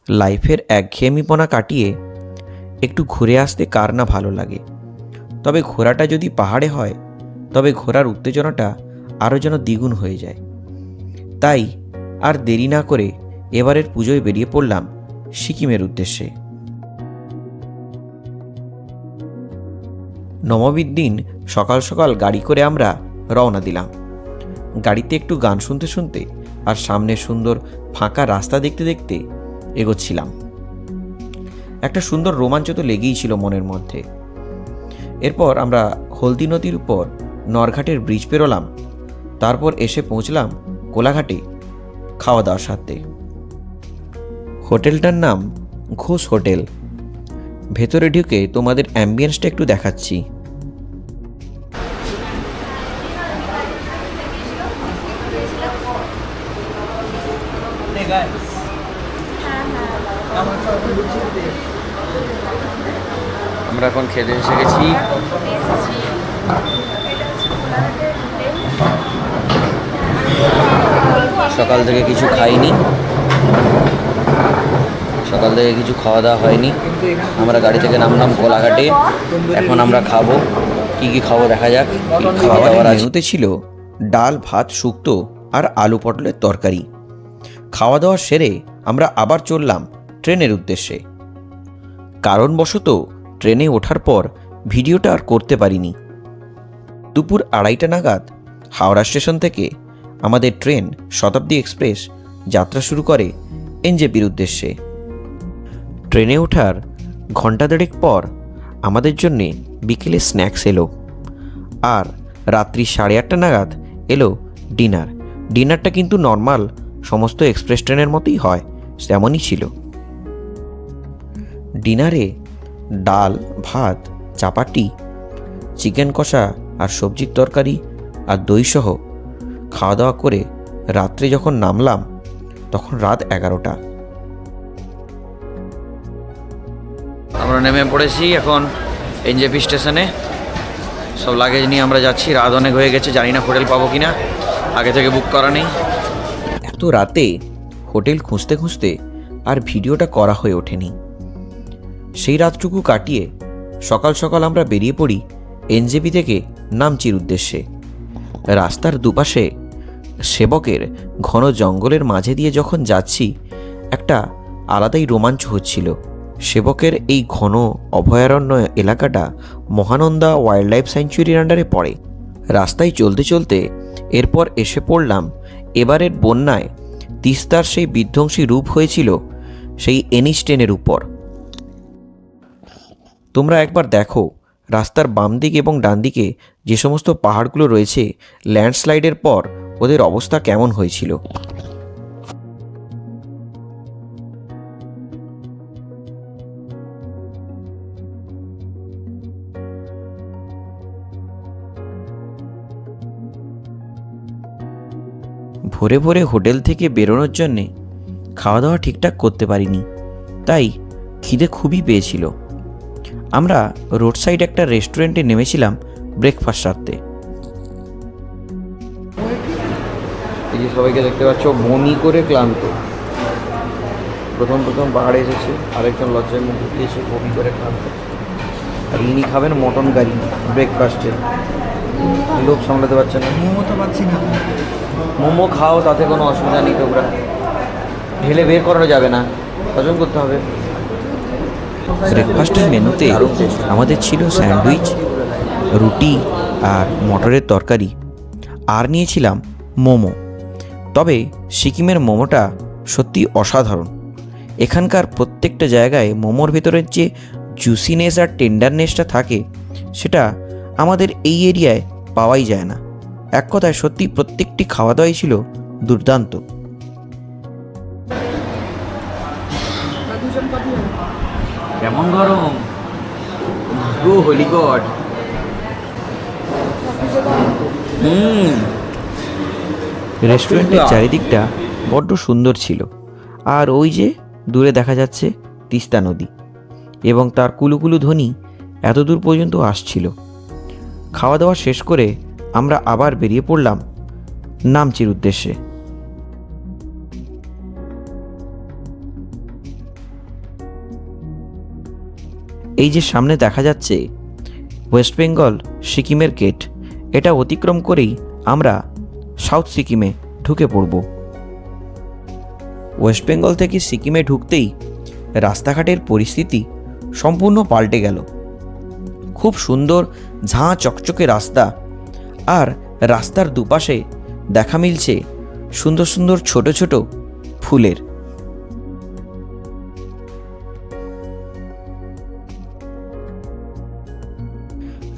লাইফের একঘেয়েমিপনা কাটিয়ে একটু ঘুরে আসতে কার না ভালো লাগে। তবে ঘোরাটা যদি পাহাড়ে হয় তবে ঘোরার উত্তেজনাটা আরও যেন দ্বিগুণ হয়ে যায়। তাই আর দেরি না করে এবারের পুজোয় বেরিয়ে পড়লাম সিকিমের উদ্দেশ্যে। নবমীর দিন সকাল সকাল গাড়ি করে আমরা রওনা দিলাম। গাড়িতে একটু গান শুনতে শুনতে আর সামনে সুন্দর ফাঁকা রাস্তা দেখতে দেখতে এগোচ্ছিলাম। একটা সুন্দর রোমাঞ্চ তো লেগেই ছিল মনের মধ্যে। এরপর আমরা হলদি নদীর উপর নরঘাটের ব্রিজ পেরোলাম। তারপর এসে পৌঁছলাম কোলাঘাটে খাওয়া দাওয়ার সাথে। হোটেলটার নাম ঘোষ হোটেল। ভেতরে ঢুকে তোমাদের অ্যাম্বিয়েন্সটা একটু দেখাচ্ছি। আমরা এখন খেতে এসে গেছি। সকাল থেকে কিছু খাইনি, সকাল থেকে কিছু খাওয়া দাওয়া হয়নি। আমরা গাড়ি থেকে নামলাম কোলাঘাটে। এখন আমরা খাবো, কি কি খাবো দেখা যাক। খাওয়া দাওয়ার মেনুতে ছিল ডাল, ভাত, শুক্তো আর আলু পটলের তরকারি। খাওয়া দাওয়া সেরে আমরা আবার চললাম ট্রেনের উদ্দেশ্যে। কারণবশত ট্রেনে ওঠার পর ভিডিওটা আর করতে পারিনি। দুপুর 2:30টা নাগাদ হাওড়া স্টেশন থেকে আমাদের ট্রেন শতাব্দী এক্সপ্রেস যাত্রা শুরু করে এনজেপির উদ্দেশ্যে। ট্রেনে ওঠার ঘণ্টা দেড়েক পর আমাদের জন্যে বিকেলে স্ন্যাক্স এলো, আর রাত্রি 8:30টা নাগাদ এলো ডিনার। ডিনারটা কিন্তু নর্মাল সমস্ত এক্সপ্রেস ট্রেনের মতোই হয়, তেমনই ছিল। ডিনারে ডাল, ভাত, চাপাটি, চিকেন কষা আর সবজির তরকারি আর দইসহ খাওয়া দাওয়া করে রাত্রে যখন নামলাম তখন রাত 11টা। আমরা নেমে পড়েছি এখন এনজেপি স্টেশনে। সব লাগেজ নিয়ে আমরা যাচ্ছি। রাত অনেক হয়ে গেছে, জানি না হোটেল পাবো কিনা, আগে থেকে বুক করা নেই। এত রাতে হোটেল খুঁজতে খুঁজতে আর ভিডিওটা করা হয়ে ওঠেনি। সেই রাতটুকু কাটিয়ে সকাল সকাল আমরা বেরিয়ে পড়ি এনজেপি থেকে নামচির উদ্দেশ্যে। রাস্তার দুপাশে সেবকের ঘন জঙ্গলের মাঝে দিয়ে যখন যাচ্ছি একটা আলাদাই রোমাঞ্চ হচ্ছিল। সেবকের এই ঘন অভয়ারণ্য এলাকাটা মহানন্দা ওয়াইল্ড লাইফ স্যাংচুয়ারির আন্ডারে পড়ে। রাস্তায় চলতে চলতে এরপর এসে পড়লাম এবারের বন্যায় তিস্তার সেই বিধ্বংসী রূপ হয়েছিল সেই এনএইচ 10 উপর। তোমরা একবার দেখো রাস্তার বাম দিক এবং ডান দিকে যে সমস্ত পাহাড়গুলো রয়েছে, ল্যান্ডস্লাইডের পর ওদের অবস্থা কেমন হয়েছিল। ভোরে ভোরে হোটেল থেকে বেরোনোর জন্যে খাওয়া দাওয়া ঠিকঠাক করতে পারিনি, তাই খিদে খুবই পেয়েছিল। আমরা রোড সাইড একটা রেস্টুরেন্টে নেমেছিলাম ব্রেকফাস্ট সারতে। এই যে সবাইকে দেখতে পাচ্ছ বমি করে ক্লান্ত। প্রথম পাহাড়ে এসেছে, আরেকজন লজ্জায় মুখ দিয়েছে বমি করে ক্লান্ত। আর ইনি খাবেন মটন কারি ব্রেকফাস্টে। লোক সামলাতে পারছে না। মোমো তো পাচ্ছি না। মোমো খাও, তাতে কোনো অসুবিধা নেই। তোমরা ঢেলে বের করানো যাবে না, হজম করতে হবে। ব্রেকফাস্টের মেনুতে আমাদের ছিল স্যান্ডউইচ, রুটি আর মটরের তরকারি, আর নিয়েছিলাম মোমো। তবে সিকিমের মোমোটা সত্যি অসাধারণ। এখানকার প্রত্যেকটা জায়গায় মোমোর ভেতরের যে জুসিনেস আর টেন্ডারনেসটা থাকে সেটা আমাদের এই এরিয়ায় পাওয়াই যায় না। এক কথায় সত্যি প্রত্যেকটি খাওয়া দাওয়াই ছিল দুর্দান্ত। কেমন গরম গো, হোলি গড। রেস্টুরেন্টের চারিদিকটা বড্ড সুন্দর ছিল। আর ওই যে দূরে দেখা যাচ্ছে তিস্তা নদী এবং তার কুলুকুলু ধ্বনি এত দূর পর্যন্ত আসছিল। খাওয়া দাওয়া শেষ করে আমরা আবার বেরিয়ে পড়লাম নামচির উদ্দেশ্যে। এই যে সামনে দেখা যাচ্ছে ওয়েস্ট বেঙ্গল সিকিমের গেট, এটা অতিক্রম করেই আমরা সাউথ সিকিমে ঢুকে পড়ব। ওয়েস্ট বেঙ্গল থেকে সিকিমে ঢুকতেই রাস্তাঘাটের পরিস্থিতি সম্পূর্ণ পাল্টে গেল। খুব সুন্দর ঝাঁ চকচকে রাস্তা, আর রাস্তার দুপাশে দেখা মিলছে সুন্দর সুন্দর ছোট ছোট ফুলের।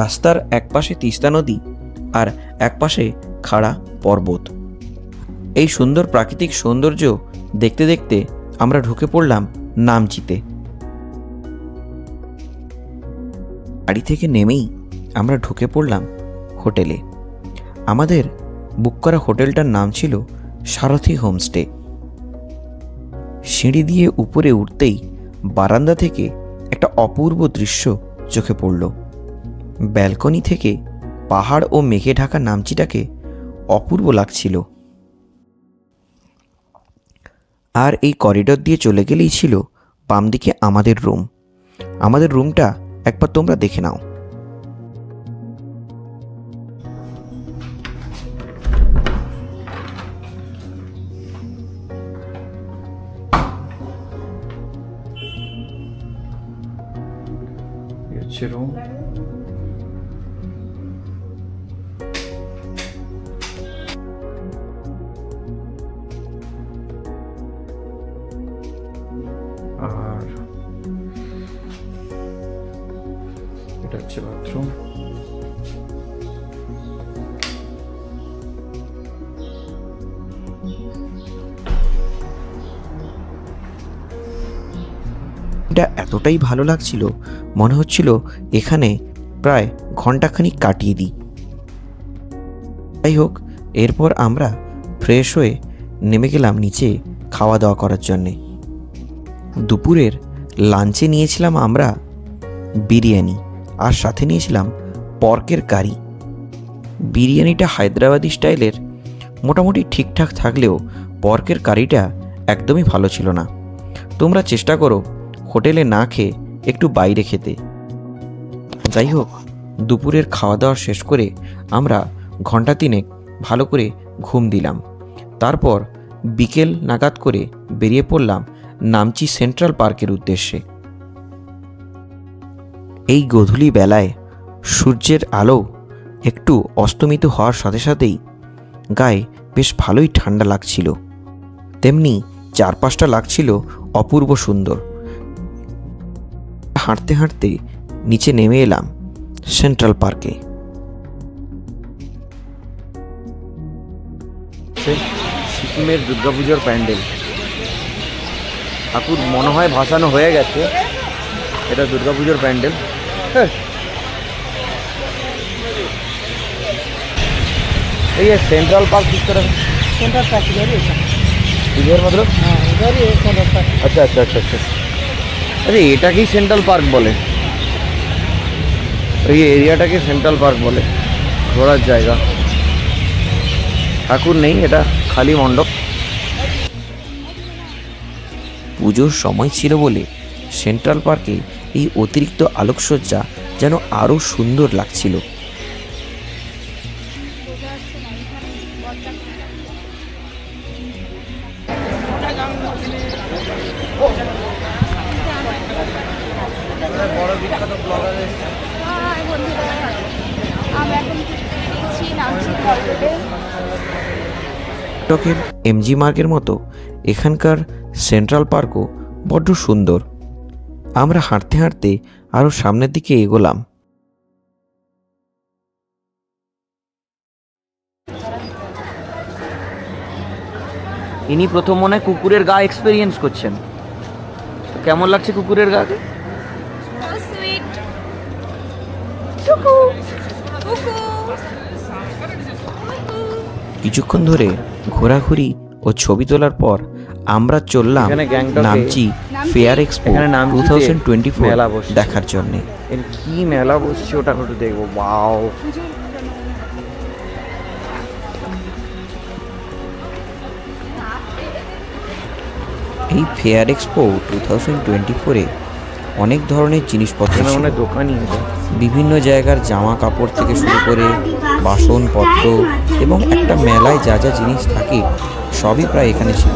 রাস্তার একপাশে তিস্তা নদী আর একপাশে খাড়া পর্বত। এই সুন্দর প্রাকৃতিক সৌন্দর্য দেখতে দেখতে আমরা ঢুকে পড়লাম নামচিতে। গাড়ি থেকে নেমেই আমরা ঢুকে পড়লাম হোটেলে। আমাদের বুক করা হোটেলটার নাম ছিল সারথি হোমস্টে। সিঁড়ি দিয়ে উপরে উঠতেই বারান্দা থেকে একটা অপূর্ব দৃশ্য চোখে পড়ল। ব্যালকনি থেকে পাহাড় ও মেঘে ঢাকা নামচিটাকে অপূর্ব লাগছিল। আর এই করিডর দিয়ে চলে গেলেই ছিল বাম দিকে আমাদের রুম। আমাদের রুমটা একবার তোমরা দেখে নাও। রুম আর এটা হচ্ছে বাথরুম। এটা এতটাই ভালো লাগছিল, মনে হচ্ছিল এখানে প্রায় ঘন্টাখানিক কাটিয়ে দিই। যাই হোক, এরপর আমরা ফ্রেশ হয়ে নেমে গেলাম নিচে খাওয়া দাওয়া করার জন্যে। দুপুরের লাঞ্চে নিয়েছিলাম আমরা বিরিয়ানি, আর সাথে নিয়েছিলাম পর্কের কারি। বিরিয়ানিটা হায়দ্রাবাদি স্টাইলের মোটামুটি ঠিকঠাক থাকলেও পর্কের কারিটা একদমই ভালো ছিল না। তোমরা চেষ্টা করো হোটেলে না খেয়ে একটু বাইরে খেতে। যাই হোক, দুপুরের খাওয়া দাওয়া শেষ করে আমরা ঘন্টা তিনেক ভালো করে ঘুম দিলাম। তারপর বিকেল নাগাদ করে বেরিয়ে পড়লাম নামচি সেন্ট্রাল পার্কের উদ্দেশ্যে। এই গধূলি বেলায় সূর্যের আলো একটু অস্তমিত হওয়ার সাথে সাথেই গায়ে বেশ ভালোই ঠান্ডা লাগছিল, তেমনি চারপাশটা লাগছিল অপূর্ব সুন্দর। হাঁটতে হাঁটতে নিচে নেমে এলাম সেন্ট্রাল পার্কে। সিকিমের দুর্গাপুজোর প্যান্ডেল, ঠাকুর মনে হয় ভাসানো হয়ে গেছে। এটা দুর্গাপুজোর প্যান্ডেল। ये सेंट्रल पार्क किस तरह? सेंट्रल पार्क इधर ही है। इधर मतलब? हाँ, इधर ही है सेंट्रल पार्क। अच्छा अच्छा अच्छा अच्छा। अरे এটাকেই সেন্ট্রাল পার্ক বলে, এই এরিয়াটাকে সেন্ট্রাল পার্ক বলে, ঘোরার জায়গা। ঠাকুর নেই, এটা খালি মণ্ডপ। পুজোর সময় ছিল বলে সেন্ট্রাল পার্কে এই অতিরিক্ত আলোকসজ্জা যেন আরও সুন্দর লাগছিল। টকের এমজি মার্গের মতো এখানকার সেন্ট্রাল পার্কও বড্ড সুন্দর। আমরা হাঁটতে হাঁটতে আরও সামনের দিকে এগোলাম। ইনি প্রথম মনে হয় কুকুরের গা এক্সপেরিয়েন্স করছেন। কেমন লাগছে কুকুরের গাকে? কিছুক্ষণ ধরে ঘোরাঘুরি ও ছবি তোলার পর আমরা চললাম নামচি ফেয়ার এক্সপো 2024 দেখার জন্য। কি মেলা বসছে ওটা একটু দেখবো। ওয়াও, এই ফেয়ার এক্সপো 2024-এ অনেক ধরনের জিনিসপত্র ছিল। দোকানই বিভিন্ন জায়গার জামা কাপড় থেকে শুরু করে বাসনপত্র এবং একটা মেলায় যা যা জিনিস থাকে সবই প্রায় এখানে ছিল।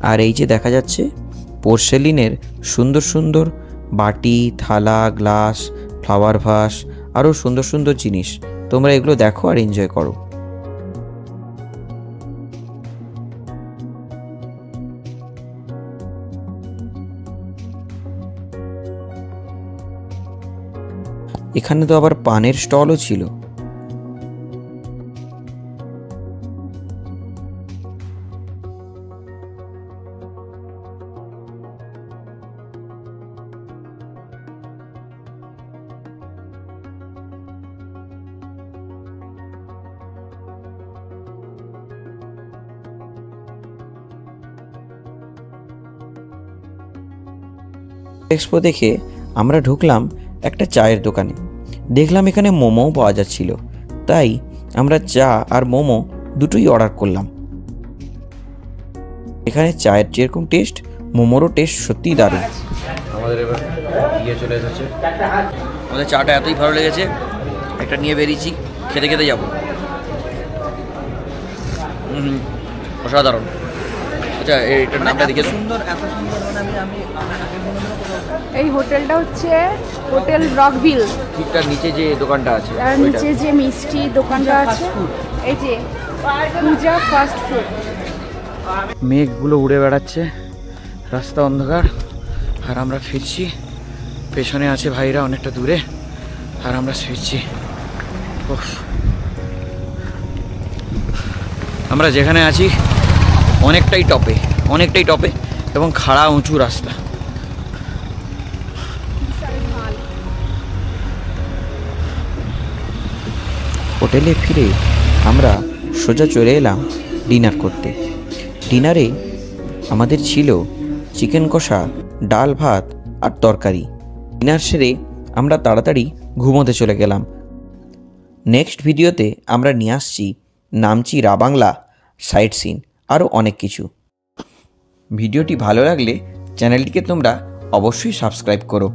আর এই যে দেখা যাচ্ছে পোর্সেলিনের সুন্দর সুন্দর বাটি, থালা, গ্লাস, ফ্লাওয়ার ভাস, আরও সুন্দর সুন্দর জিনিস। তোমরা এগুলো দেখো আর এনজয় করো। এখানে তো আবার পানের স্টলও ছিল। এক্সপো দেখে আমরা ঢুকলাম একটা চায়ের দোকানে। দেখলাম এখানে মোমোও পাওয়া যাচ্ছিল, তাই আমরা চা আর মোমো দুটোই অর্ডার করলাম। এখানে চায়ের যেরকম টেস্ট, মোমোরও টেস্ট সত্যিই দারুণ। আমাদের এবার ইয়ে চলে এসেছে। আমাদের চাটা এতই ভালো লেগেছে, একটা নিয়ে বেরিয়েছি, খেতে খেতে যাবো। অসাধারণ। আচ্ছা, এইটার নামটা দেখে সুন্দর, এত সুন্দর। এই হোটেলটা হচ্ছে হোটেল রকভিল। ঠিকঠাক নিচে যে দোকানটা আছে, তার নিচে যে মিষ্টি দোকানটা আছে, এই যে পূজা ফাস্ট ফুড। মেঘগুলো উড়ে বেড়াচ্ছে, রাস্তা অন্ধকার, আর আমরা ফিরছি। পেছনে আছে ভাইরা অনেকটা দূরে, আর আমরা ফিরছি। আমরা যেখানে আছি অনেকটাই টপে এবং খাড়া উঁচু রাস্তা। হোটেলে ফিরে আমরা সোজা চলে এলাম ডিনার করতে। ডিনারে আমাদের ছিল চিকেন কষা, ডাল ভাত আর তরকারি। ডিনার সেরে আমরা তাড়াতাড়ি ঘুমোতে চলে গেলাম। নেক্সট ভিডিওতে আমরা নিয়ে আসছি নামচি রাবাংলা সাইট সিন, আরও অনেক কিছু। ভিডিওটি ভালো লাগলে চ্যানেলটিকে তোমরা অবশ্যই সাবস্ক্রাইব করো।